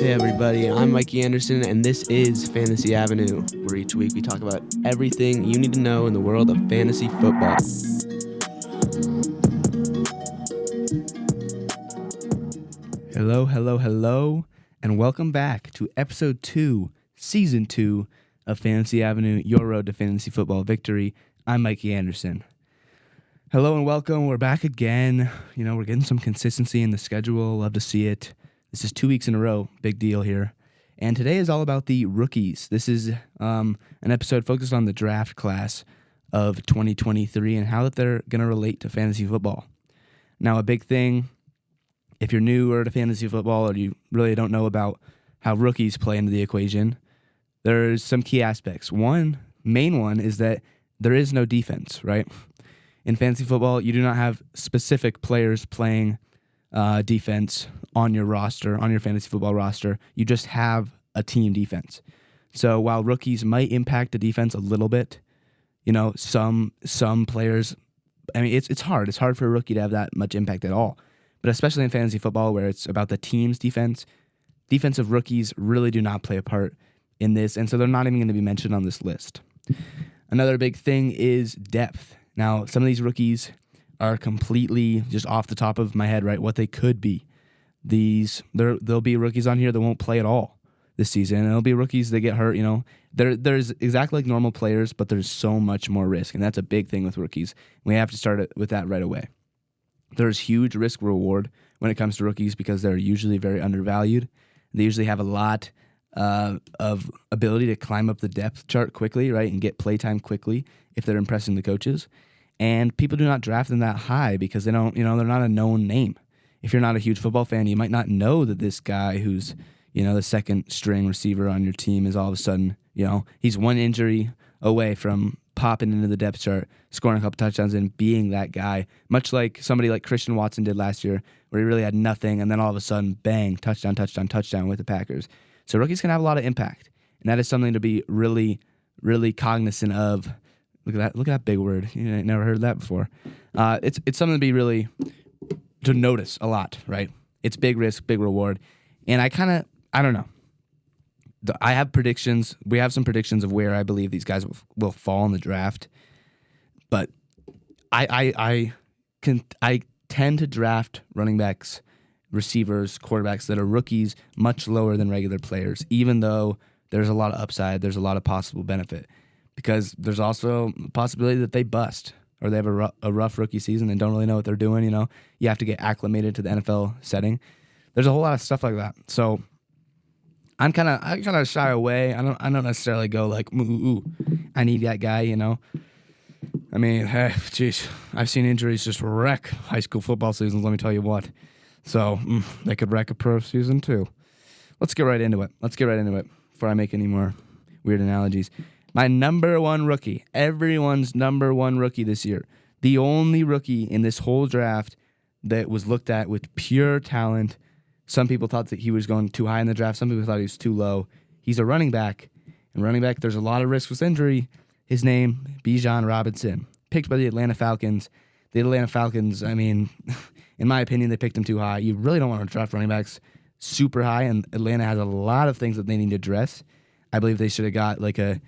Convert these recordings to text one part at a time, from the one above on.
Hey everybody, I'm Mikey Andersen, and this is Fantasy Avenue, where each week we talk about everything you need to know in the world of fantasy football. Hello, and welcome back to episode 2, season 2 of Fantasy Avenue, your road to fantasy football victory. I'm Mikey Andersen. Hello and welcome. We're back again. We're getting some consistency in the schedule. Love to see it. This is 2 weeks in a row. Big deal here. And today is all about the rookies. This is an episode focused on the draft class of 2023 and how that they're going to relate to fantasy football. Now, a big thing, if you're newer to fantasy football or you really don't know about how rookies play into the equation, there's some key aspects. Main one is that there is no defense, right? In fantasy football, you do not have specific players playing defense on your roster, on your fantasy football roster. You just have a team defense. So while rookies might impact the defense a little bit, some players, it's hard. It's hard for a rookie to have that much impact at all. But especially in fantasy football where it's about the team's defense, defensive rookies really do not play a part in this, and so they're not even going to be mentioned on this list. Another big thing is depth. Now, some of these rookies are completely just off the top of my head, right? What they could be. There'll be rookies on here that won't play at all this season, and there'll be rookies that get hurt. There's exactly like normal players, but there's so much more risk, and that's a big thing with rookies. We have to start with that right away. There's huge risk reward when it comes to rookies because they're usually very undervalued. They usually have a lot of ability to climb up the depth chart quickly, right, and get playtime quickly if they're impressing the coaches. And people do not draft them that high because they're not a known name. If you're not a huge football fan, you might not know that this guy who's, the second string receiver on your team is all of a sudden, he's one injury away from popping into the depth chart, scoring a couple touchdowns and being that guy, much like somebody like Christian Watson did last year, where he really had nothing, and then all of a sudden, bang, touchdown with the Packers. So rookies can have a lot of impact, and that is something to be really, really cognizant of. Look at that big word. You ain't never heard that before. It's something to be really, to notice a lot, right? It's big risk, big reward. And I don't know. I have predictions. We have some predictions of where I believe these guys will fall in the draft. But I tend to draft running backs, receivers, quarterbacks that are rookies much lower than regular players, even though there's a lot of upside, there's a lot of possible benefit. Because there's also a possibility that they bust or they have a rough rookie season and don't really know what they're doing. You have to get acclimated to the NFL setting. There's a whole lot of stuff like that. So I kind of shy away. I don't necessarily go like, ooh, I need that guy. I mean, hey, geez, I've seen injuries just wreck high school football seasons. Let me tell you what. So they could wreck a pro season too. Let's get right into it before I make any more weird analogies. My number one rookie, everyone's number one rookie this year, the only rookie in this whole draft that was looked at with pure talent. Some people thought that he was going too high in the draft. Some people thought he was too low. He's a running back. And running back, there's a lot of risk with injury. His name, Bijan Robinson, picked by the Atlanta Falcons. The Atlanta Falcons, in my opinion, they picked him too high. You really don't want to draft running backs super high, and Atlanta has a lot of things that they need to address. I believe they should have got like a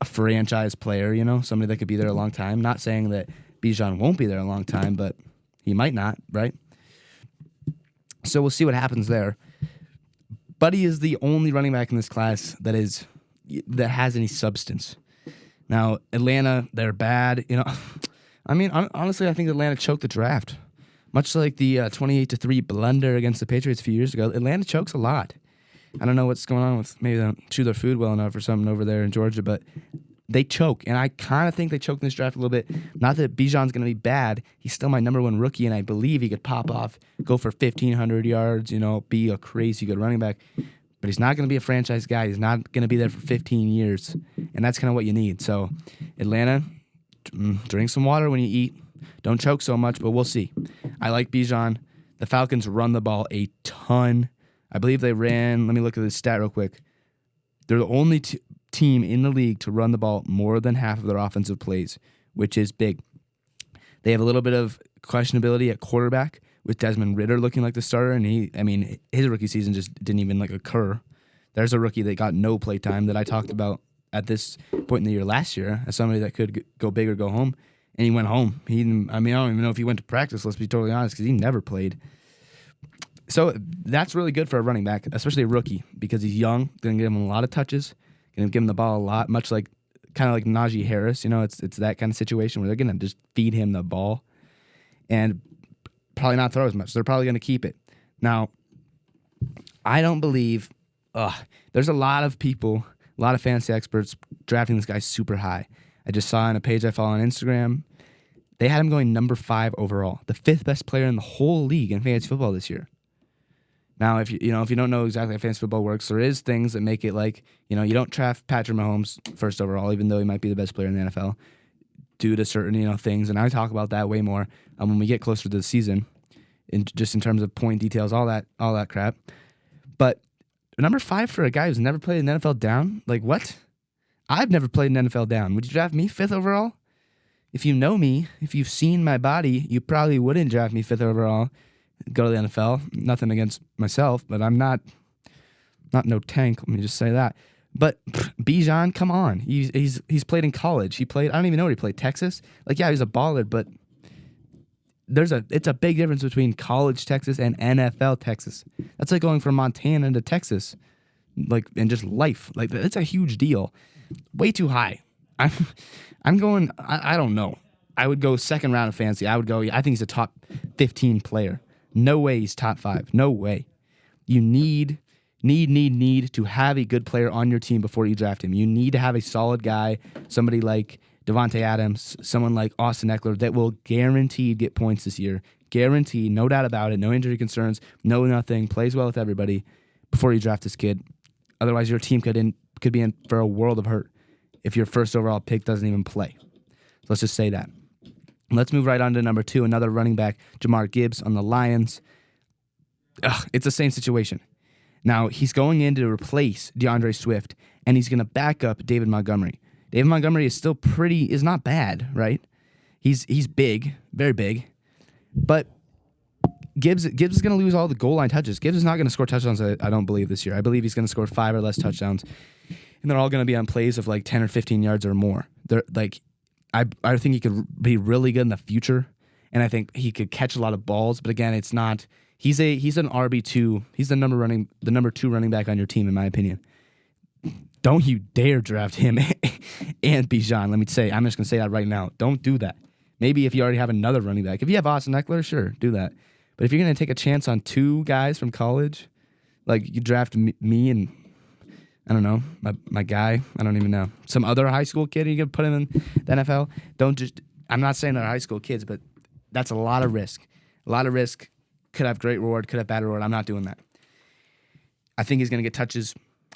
franchise player, somebody that could be there a long time. Not saying that Bijan won't be there a long time, but he might not, right? So we'll see what happens there. But he is the only running back in this class that has any substance. Now, Atlanta, they're bad. Honestly, I think Atlanta choked the draft. Much like the 28-3 blunder against the Patriots a few years ago, Atlanta chokes a lot. I don't know what's going on with, maybe they don't chew their food well enough or something over there in Georgia, but they choke. And I kind of think they choked in this draft a little bit. Not that Bijan's going to be bad. He's still my number one rookie, and I believe he could pop off, go for 1,500 yards, be a crazy good running back. But he's not going to be a franchise guy. He's not going to be there for 15 years. And that's kind of what you need. So, Atlanta, drink some water when you eat. Don't choke so much, but we'll see. I like Bijan. The Falcons run the ball a ton. I believe they ran, let me look at this stat real quick. They're the only team in the league to run the ball more than half of their offensive plays, which is big. They have a little bit of questionability at quarterback with Desmond Ridder looking like the starter, and his rookie season just didn't even like occur. There's a rookie that got no play time that I talked about at this point in the year last year as somebody that could go big or go home, and he went home. I don't even know if he went to practice, let's be totally honest, because he never played. So that's really good for a running back, especially a rookie, because he's young, going to give him a lot of touches, going to give him the ball a lot, much like kind of like Najee Harris. It's that kind of situation where they're going to just feed him the ball and probably not throw as much. They're probably going to keep it. Now, I don't believe there's a lot of people, a lot of fantasy experts drafting this guy super high. I just saw on a page I follow on Instagram, they had him going number 5 overall, the 5th best player in the whole league in fantasy football this year. Now, if you don't know exactly how fantasy football works, there is things that make it like, you don't draft Patrick Mahomes first overall, even though he might be the best player in the NFL, due to certain, things. And I talk about that way more when we get closer to the season, in terms of point details, all that crap. But number 5 for a guy who's never played an NFL down, like what? I've never played an NFL down. Would you draft me 5th overall? If you know me, if you've seen my body, you probably wouldn't draft me 5th overall. Go to the NFL. Nothing against myself, but I'm not no tank. Let me just say that. But Bijan, come on. He's played in college. He played. I don't even know where he played. Texas. Like, yeah, he's a baller, but it's a big difference between college Texas and NFL Texas. That's like going from Montana to Texas, like, in just life. Like, it's a huge deal. Way too high. I'm going. I don't know. I would go second round of fantasy. I think he's a top 15 player. No way he's top 5. No way. You need to have a good player on your team before you draft him. You need to have a solid guy, somebody like Devontae Adams, someone like Austin Eckler that will guaranteed get points this year. Guaranteed, no doubt about it, no injury concerns, no nothing, plays well with everybody before you draft this kid. Otherwise, your team could be in for a world of hurt if your first overall pick doesn't even play. Let's just say that. Let's move right on to number 2, another running back, Jahmyr Gibbs on the Lions. It's the same situation. Now, he's going in to replace DeAndre Swift, and he's going to back up David Montgomery. David Montgomery is not bad, right? He's big, very big. But Gibbs is going to lose all the goal line touches. Gibbs is not going to score touchdowns, I don't believe, this year. I believe he's going to score 5 or less touchdowns, and they're all going to be on plays of like 10 or 15 yards or more. They're like, I think he could be really good in the future, and I think he could catch a lot of balls. But again, it's not. He's an RB2. He's the number 2 running back on your team, in my opinion. Don't you dare draft him and Bijan. I'm just going to say that right now. Don't do that. Maybe if you already have another running back. If you have Austin Eckler, sure, do that. But if you're going to take a chance on 2 guys from college, like you draft me and, I don't know, my guy, I don't even know, some other high school kid, you can put him in the NFL. I'm not saying they're high school kids, but that's a lot of risk. A lot of risk. Could have great reward, could have bad reward. I'm not doing that. I think he's going to get touches.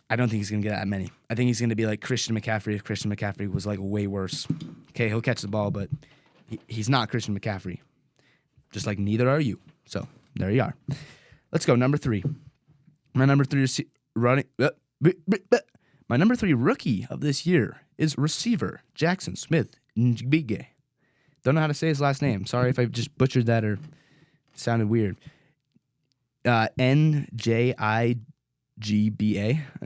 I don't think he's going to get that many. I think he's going to be like Christian McCaffrey if Christian McCaffrey was like way worse. Okay, he'll catch the ball, but he's not Christian McCaffrey. Just like neither are you. So there you are. Let's go. Number 3. My number 3 is running. My number 3 rookie of this year is receiver Jackson Smith-Njigba. Don't know how to say his last name. Sorry if I just butchered that or sounded weird. Njigba.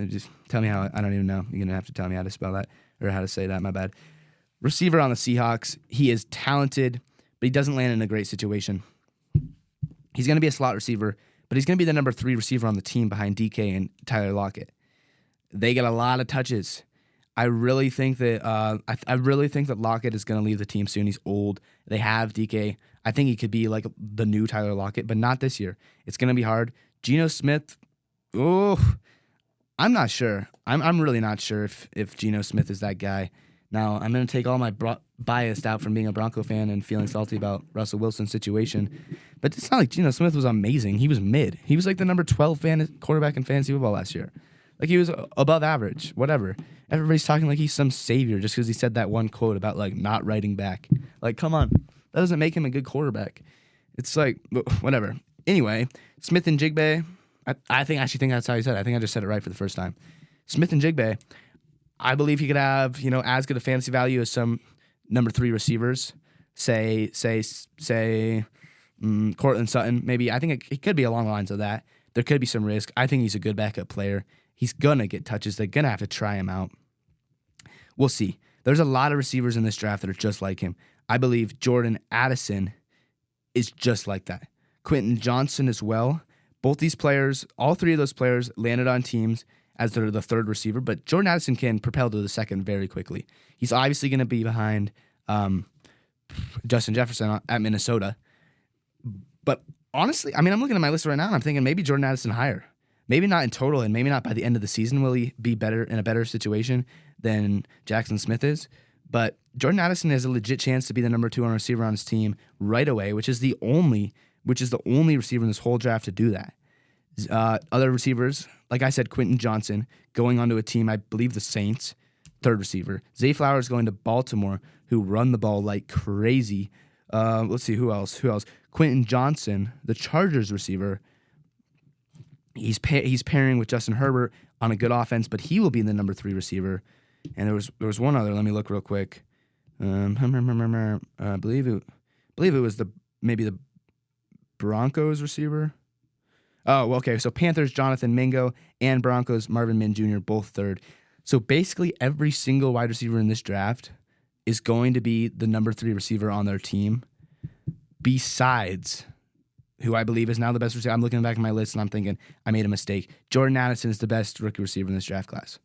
Just tell me how. I don't even know. You're gonna have to tell me how to spell that or how to say that. My bad. Receiver on the Seahawks. He is talented, but he doesn't land in a great situation. He's gonna be a slot receiver, but he's gonna be the number 3 receiver on the team behind DK and Tyler Lockett. They get a lot of touches. I really think that Lockett is going to leave the team soon. He's old. They have DK. I think he could be like the new Tyler Lockett, but not this year. It's going to be hard. Geno Smith, I'm not sure. I'm really not sure if Geno Smith is that guy. Now, I'm going to take all my bias out from being a Bronco fan and feeling salty about Russell Wilson's situation, but it's not like Geno Smith was amazing. He was mid. He was like the number 12 quarterback in fantasy football last year. Like, he was above average, whatever. Everybody's talking like he's some savior just because he said that one quote about, like, not writing back. Like, come on. That doesn't make him a good quarterback. It's like, whatever. Anyway, Smith-Njigba, I actually think that's how he said it. I think I just said it right for the first time. Smith-Njigba, I believe he could have, as good a fantasy value as some number 3 receivers. Say, Cortland Sutton, maybe. I think it could be along the lines of that. There could be some risk. I think he's a good backup player. He's going to get touches. They're going to have to try him out. We'll see. There's a lot of receivers in this draft that are just like him. I believe Jordan Addison is just like that. Quentin Johnson as well. Both these players, all three of those players landed on teams as they're the third receiver, but Jordan Addison can propel to the second very quickly. He's obviously going to be behind Justin Jefferson at Minnesota. But honestly, I mean, I'm looking at my list right now, and I'm thinking maybe Jordan Addison higher. Maybe not in total, and maybe not by the end of the season will he be better in a better situation than Jackson Smith is. But Jordan Addison has a legit chance to be the number 2 receiver on his team right away, which is the only receiver in this whole draft to do that. Other receivers, like I said, Quentin Johnson going onto a team, I believe the Saints, third receiver. Zay Flowers going to Baltimore, who run the ball like crazy. Let's see, who else? Quentin Johnson, the Chargers receiver. He's pairing with Justin Herbert on a good offense, but he will be the number 3 receiver. And there was one other. Let me look real quick. I believe it was maybe the Broncos receiver. Oh, well, okay. So Panthers, Jonathan Mingo, and Broncos, Marvin Mims Jr., both third. So basically every single wide receiver in this draft is going to be the number 3 receiver on their team, besides who I believe is now the best receiver. I'm looking back at my list and I'm thinking, I made a mistake. Jordan Addison is the best rookie receiver in this draft class.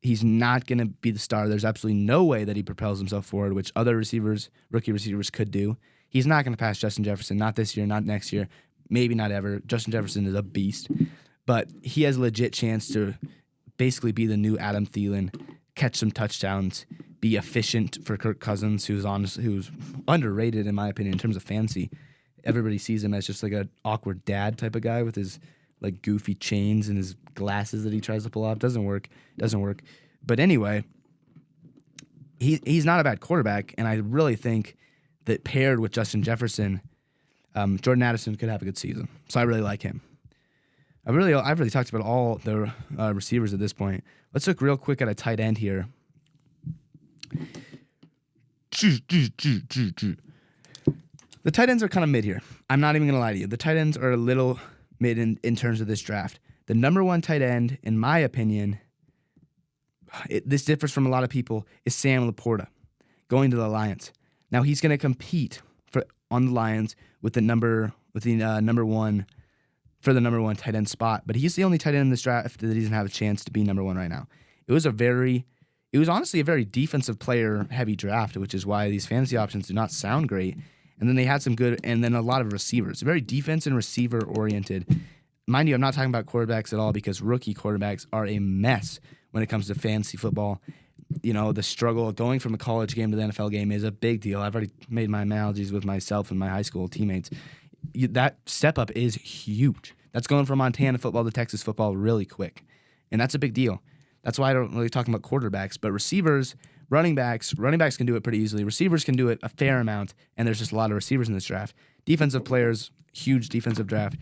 He's not going to be the star. There's absolutely no way that he propels himself forward, which other rookie receivers could do. He's not going to pass Justin Jefferson, not this year, not next year, maybe not ever. Justin Jefferson is a beast, but he has a legit chance to basically be the new Adam Thielen, catch some touchdowns, be efficient for Kirk Cousins, who's underrated in my opinion in terms of fantasy. Everybody sees him as just like an awkward dad type of guy with his like goofy chains and his glasses that he tries to pull off. Doesn't work. But anyway, he's not a bad quarterback, and I really think that paired with Justin Jefferson, Jordan Addison could have a good season. So I really like him. I've really talked about all the receivers at this point. Let's look real quick at a tight end here. The tight ends are kind of mid here. I'm not even going to lie to you. The tight ends are a little mid in terms of this draft. The number 1 tight end, in my opinion, this differs from a lot of people, is Sam Laporta going to the Lions. Now he's going to compete on the Lions with the number 1 for the number 1 tight end spot, but he's the only tight end in this draft that doesn't have a chance to be number 1 right now. It was honestly a very defensive player heavy draft, which is why these fantasy options do not sound great. And then they had some good, and then a lot of receivers, very defense and receiver oriented. Mind you, I'm not talking about quarterbacks at all because rookie quarterbacks are a mess when it comes to fantasy football. You know, the struggle of going from a college game to the NFL game is a big deal. I've already made my analogies with myself and my high school teammates. That step up is huge. That's going from Montana football to Texas football really quick. And that's a big deal. That's why I don't really talk about quarterbacks, but receivers, running backs can do it pretty easily. Receivers can do it a fair amount, and there's just a lot of receivers in this draft. Defensive players, huge defensive draft.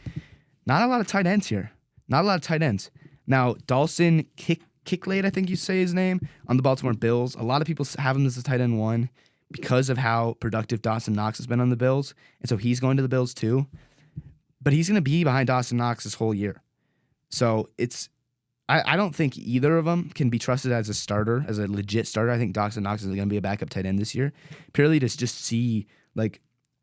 Not a lot of tight ends here. Not a lot of tight ends. Now, Dawson Kincaid, I think you say his name, on the Baltimore Bills. A lot of people have him as a tight end 1 because of how productive Dawson Knox has been on the Bills, and so he's going to the Bills too. But he's going to be behind Dawson Knox this whole year. So I don't think either of them can be trusted as a starter, as a legit starter. I think Dawson Knox is going to be a backup tight end this year, purely to just see like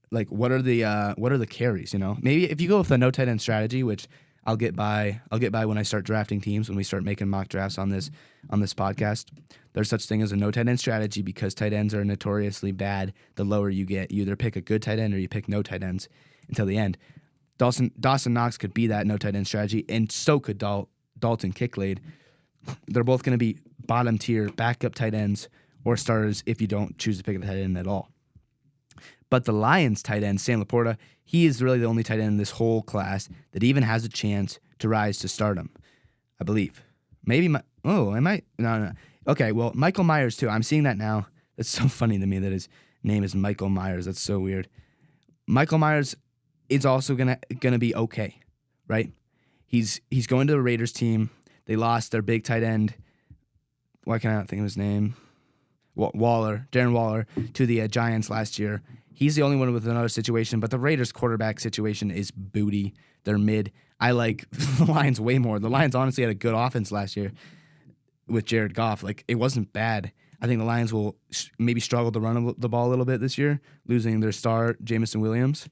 what are the carries, you know? Maybe if you go with a no tight end strategy, which I'll get by when I start drafting teams, when we start making mock drafts on this podcast. There's such thing as a no tight end strategy because tight ends are notoriously bad. The lower you get, you either pick a good tight end or you pick no tight ends until the end. Dawson Knox could be that no tight end strategy, and so could Dalton Kincaid. They're both going to be bottom tier backup tight ends or starters if you don't choose to pick a tight end at all. But the Lions tight end, Sam Laporta, he is really the only tight end in this whole class that even has a chance to rise to stardom, I believe. No. Okay, well, Michael Myers too. I'm seeing that now. That's so funny to me that his name is Michael Myers. That's so weird. Michael Myers is also gonna be okay, right? He's going to the Raiders team. They lost their big tight end. Why can't I not think of his name? Darren Waller, to the Giants last year. He's the only one with another situation, but the Raiders' quarterback situation is booty. They're mid. I like the Lions way more. The Lions honestly had a good offense last year with Jared Goff. Like, it wasn't bad. I think the Lions will maybe struggle to run the ball a little bit this year, losing their star, Jamison Williams.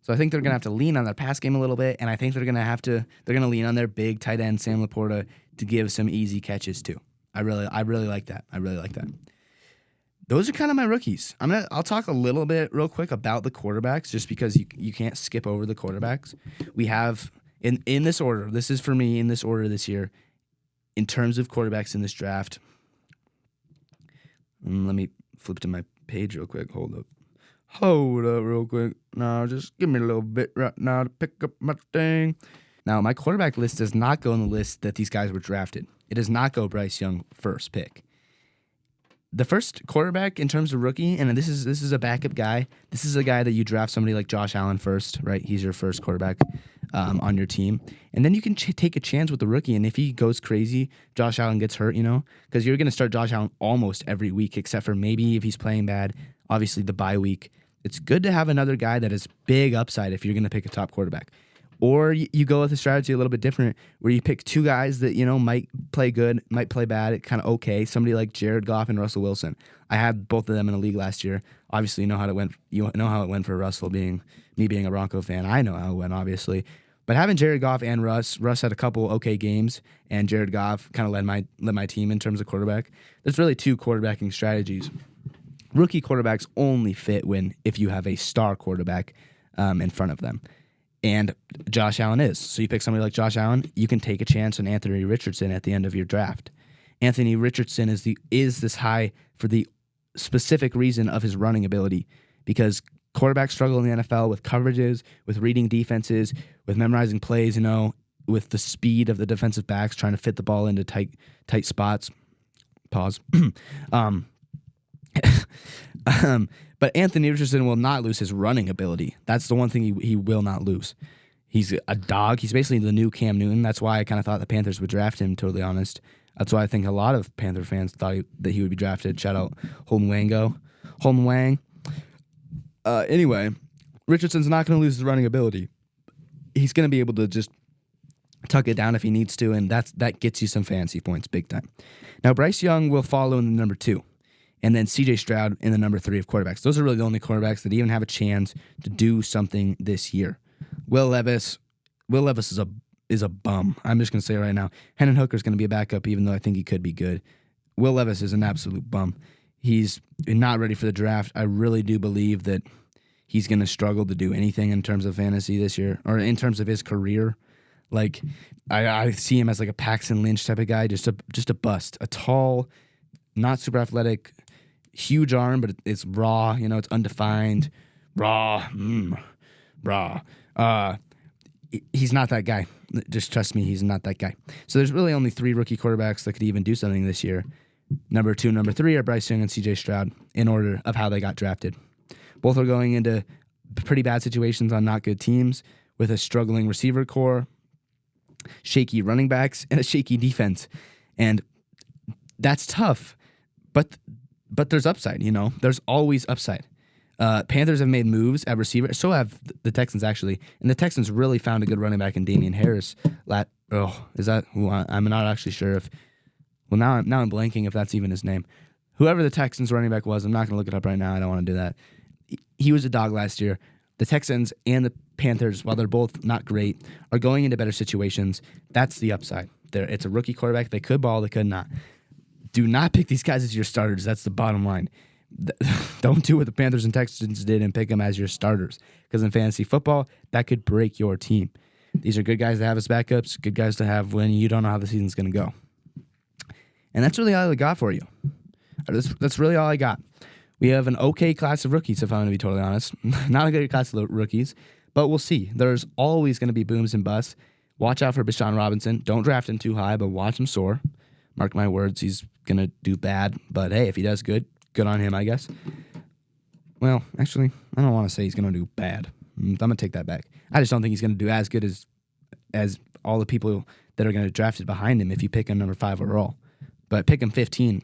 So I think they're going to have to lean on their pass game a little bit, and I think they're going to lean on their big tight end, Sam Laporta, to give some easy catches too. I really like that. I really like that. Those are kind of my rookies. I'll talk a little bit real quick about the quarterbacks, just because you can't skip over the quarterbacks. We have in this order. This is for me in this order this year. In terms of quarterbacks in this draft, let me flip to my page real quick. Hold up real quick. Now, just give me a little bit right now to pick up my thing. Now, my quarterback list does not go on the list that these guys were drafted. It does not go Bryce Young first pick. The first quarterback in terms of rookie, and this is a backup guy. This is a guy that you draft somebody like Josh Allen first, right? He's your first quarterback on your team. And then you can take a chance with the rookie, and if he goes crazy, Josh Allen gets hurt, because you're going to start Josh Allen almost every week, except for maybe if he's playing bad, obviously the bye week. It's good to have another guy that is big upside if you're going to pick a top quarterback. Or you go with a strategy a little bit different where you pick two guys that, might play good, might play bad, kind of okay. Somebody like Jared Goff and Russell Wilson. I had both of them in a league last year. Obviously, you know how it went. You know how it went for Russell, being a Bronco fan. I know how it went, obviously. But having Jared Goff and Russ had a couple okay games, and Jared Goff kind of led my team in terms of quarterback. There's really two quarterbacking strategies. Rookie quarterbacks only fit if you have a star quarterback in front of them. And Josh Allen is. So you pick somebody like Josh Allen, you can take a chance on Anthony Richardson at the end of your draft. Anthony Richardson is this high for the specific reason of his running ability, because quarterbacks struggle in the NFL with coverages, with reading defenses, with memorizing plays, with the speed of the defensive backs trying to fit the ball into tight spots. Pause. But Anthony Richardson will not lose his running ability. That's the one thing he will not lose. He's a dog. He's basically the new Cam Newton. That's why I kind of thought the Panthers would draft him, totally honest. That's why I think a lot of Panther fans thought that he would be drafted. Shout out Holden Wang. Anyway, Richardson's not going to lose his running ability. He's going to be able to just tuck it down if he needs to, and that gets you some fantasy points big time. Now, Bryce Young will follow in the number 2. And then C.J. Stroud in the number 3 of quarterbacks. Those are really the only quarterbacks that even have a chance to do something this year. Will Levis is a bum. I'm just going to say it right now. Hendon Hooker's going to be a backup, even though I think he could be good. Will Levis is an absolute bum. He's not ready for the draft. I really do believe that he's going to struggle to do anything in terms of fantasy this year, or in terms of his career. Like, I see him as like a Paxton Lynch type of guy, just a bust. A tall, not super athletic, huge arm, but it's raw, it's undefined. Raw. He's not that guy. Just trust me, he's not that guy. So there's really only 3 rookie quarterbacks that could even do something this year. Number 2, number 3 are Bryce Young and C.J. Stroud in order of how they got drafted. Both are going into pretty bad situations on not good teams with a struggling receiver core, shaky running backs, and a shaky defense. And that's tough. But there's upside, There's always upside. Panthers have made moves at receiver. So have the Texans, actually. And the Texans really found a good running back in Damian Harris. Is that who? I'm not actually sure if... Well, now I'm blanking if that's even his name. Whoever the Texans running back was, I'm not going to look it up right now. I don't want to do that. He was a dog last year. The Texans and the Panthers, while they're both not great, are going into better situations. That's the upside. It's a rookie quarterback. They could ball, they could not. Do not pick these guys as your starters. That's the bottom line. Don't do what the Panthers and Texans did and pick them as your starters. Because in fantasy football, that could break your team. These are good guys to have as backups, good guys to have when you don't know how the season's going to go. And that's really all I got for you. That's really all I got. We have an okay class of rookies, if I'm going to be totally honest. Not a good class of rookies, but we'll see. There's always going to be booms and busts. Watch out for Bijan Robinson. Don't draft him too high, but watch him soar. Mark my words, he's going to do bad. But hey, if he does good on him, I guess. Well, actually, I don't want to say he's going to do bad. I'm going to take that back. I just don't think he's going to do as good as all the people that are going to draft it behind him if you pick him number 5 overall. But pick him 15,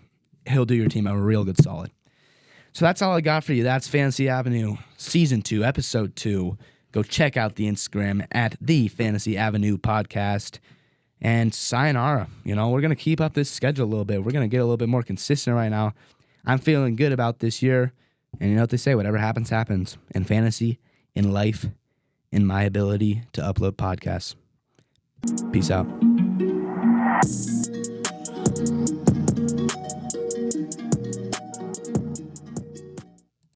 he'll do your team a real good solid. So that's all I got for you. That's Fantasy Avenue Season 2, Episode 2. Go check out the Instagram at the Fantasy Avenue Podcast. And sayonara. We're going to keep up this schedule a little bit. We're going to get a little bit more consistent right now. I'm feeling good about this year. And you know what they say, whatever happens, happens. In fantasy, in life, in my ability to upload podcasts. Peace out.